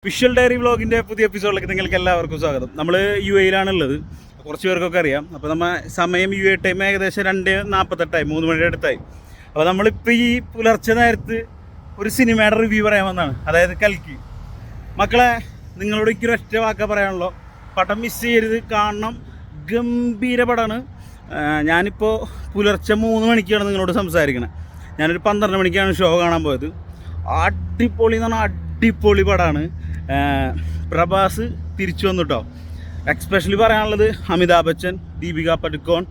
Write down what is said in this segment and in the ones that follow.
Visual diary വ്ളോഗിൻ്റെ പുതിയ എപ്പിസോഡിലേക്ക് നിങ്ങൾക്ക് എല്ലാവർക്കും സ്വാഗതം. നമ്മൾ UAE-ലാണുള്ളത്, കുറച്ച് പേർക്കൊക്കെ അറിയാം. അപ്പോൾ നമ്മൾ സമയം UAE ടൈം ഏകദേശം 2:48 3 മണിയുടെ അടുത്തായി. അപ്പോൾ നമ്മളിപ്പോൾ ഈ പുലർച്ചെ നേരത്ത് ഒരു സിനിമയുടെ റിവ്യൂ പറയാൻ വന്നതാണ്, അതായത് കൽക്കി. മക്കളെ, നിങ്ങളോട് എനിക്കൊരു ഒറ്റ വാക്ക പറയാനുള്ളൂ, പടം മിസ് ചെയ്യരുത്, കാണണം. ഗംഭീര പടമാണ്. ഞാനിപ്പോൾ പുലർച്ചെ 3 മണിക്കാണ് നിങ്ങളോട് സംസാരിക്കണത്. ഞാനൊരു 12 മണിക്കാണ് ഷോ കാണാൻ പോയത്. അടിപൊളി എന്ന് പറഞ്ഞാൽ അടിപൊളി പടമാണ്. പ്രഭാസ് തിരിച്ചു വന്നു കേട്ടോ. എക്സ്പെഷ്യലി പറയാനുള്ളത് അമിതാഭ് ബച്ചൻ, ദീപിക പടുക്കോൺ,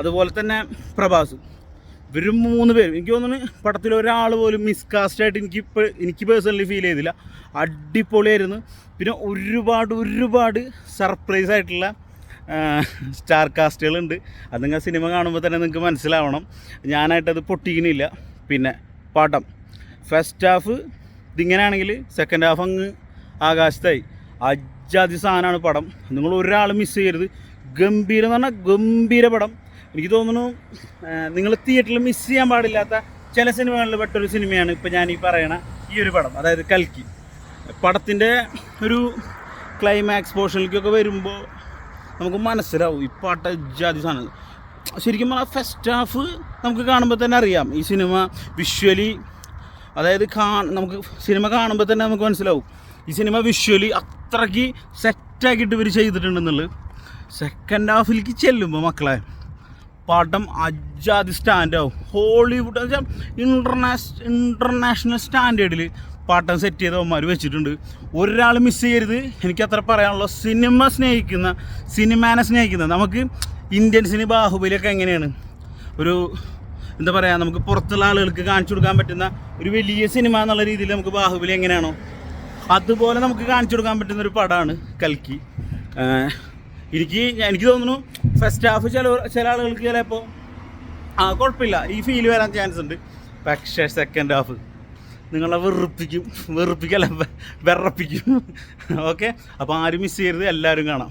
അതുപോലെ തന്നെ പ്രഭാസ്. ഇവർ 3 പേരും എനിക്ക് തോന്നുന്നു പടത്തിൽ ഒരാൾ പോലും മിസ്കാസ്റ്റായിട്ട് എനിക്ക് പേഴ്സണലി ഫീൽ ചെയ്തില്ല. അടിപൊളിയായിരുന്നു. പിന്നെ ഒരുപാട് സർപ്രൈസ് ആയിട്ടുള്ള സ്റ്റാർ കാസ്റ്റുകളുണ്ട്. അത് നിങ്ങൾ സിനിമ കാണുമ്പോൾ തന്നെ നിങ്ങൾക്ക് മനസ്സിലാവണം. ഞാനായിട്ടത് പൊട്ടിക്കുന്നില്ല. പിന്നെ പടം ഫസ്റ്റ് ഹാഫ് ഇതിങ്ങനെയാണെങ്കിൽ സെക്കൻഡ് ഹാഫ് അങ്ങ് ആകാശത്തായി. അജാതി സാധനമാണ് പടം. നിങ്ങൾ ഒരാൾ മിസ് ചെയ്യരുത്. ഗംഭീരം എന്ന് പറഞ്ഞാൽ ഗംഭീര പടം. എനിക്ക് തോന്നുന്നു നിങ്ങൾ തിയേറ്ററിൽ മിസ് ചെയ്യാൻ പാടില്ലാത്ത ചില സിനിമകളിൽ പെട്ടൊരു സിനിമയാണ് ഇപ്പോൾ ഞാൻ ഈ പറയണ ഈ ഒരു പടം, അതായത് കൽക്കി. പടത്തിൻ്റെ ഒരു ക്ലൈമാക്സ് പോർഷനിലേക്കൊക്കെ വരുമ്പോൾ നമുക്ക് മനസ്സിലാവും ഈ പാട്ട അജാതി സാധനം. ശരിക്കും പറഞ്ഞാൽ ഫസ്റ്റ് ഹാഫ് നമുക്ക് കാണുമ്പോൾ തന്നെ അറിയാം ഈ സിനിമ വിഷ്വലി, അതായത് നമുക്ക് സിനിമ കാണുമ്പോൾ തന്നെ നമുക്ക് മനസ്സിലാവും ഈ സിനിമ വിഷ്വലി അത്രയ്ക്ക് സെറ്റാക്കിയിട്ട് ഇവർ ചെയ്തിട്ടുണ്ടെന്നുള്ളത്. സെക്കൻഡ് ഹാഫിലേക്ക് ചെല്ലുമ്പോൾ മക്കളെ പടം അജാതി സ്റ്റാൻഡാവും. ഹോളിവുഡ് എന്ന് വെച്ചാൽ ഇൻ്റർനാഷണൽ സ്റ്റാൻഡേർഡിൽ പാട്ടം സെറ്റ് ചെയ്തവന്മാർ വെച്ചിട്ടുണ്ട്. ഒരാൾ മിസ് ചെയ്യരുത്. എനിക്കത്ര പറയാനുള്ള സിനിമേനെ സ്നേഹിക്കുന്ന നമുക്ക് ഇന്ത്യൻസിന് ബാഹുബലിയൊക്കെ എങ്ങനെയാണ് ഒരു എന്താ പറയുക, നമുക്ക് പുറത്തുള്ള ആളുകൾക്ക് കാണിച്ചു കൊടുക്കാൻ പറ്റുന്ന ഒരു വലിയ സിനിമ എന്നുള്ള രീതിയിൽ നമുക്ക് ബാഹുബലി എങ്ങനെയാണോ അതുപോലെ നമുക്ക് കാണിച്ചു കൊടുക്കാൻ പറ്റുന്നൊരു പടമാണ് കൽക്കി. എനിക്ക് തോന്നുന്നു ഫസ്റ്റ് ഹാഫ് ചില ആളുകൾക്ക് ചിലപ്പോൾ കുഴപ്പമില്ല, ഈ ഫീൽ വരാൻ ചാൻസ് ഉണ്ട്. പക്ഷേ സെക്കൻഡ് ഹാഫ് നിങ്ങളെ വിറപ്പിക്കും. ഓക്കെ, അപ്പോൾ ആരും മിസ് ചെയ്യരുത്, എല്ലാവരും കാണാം.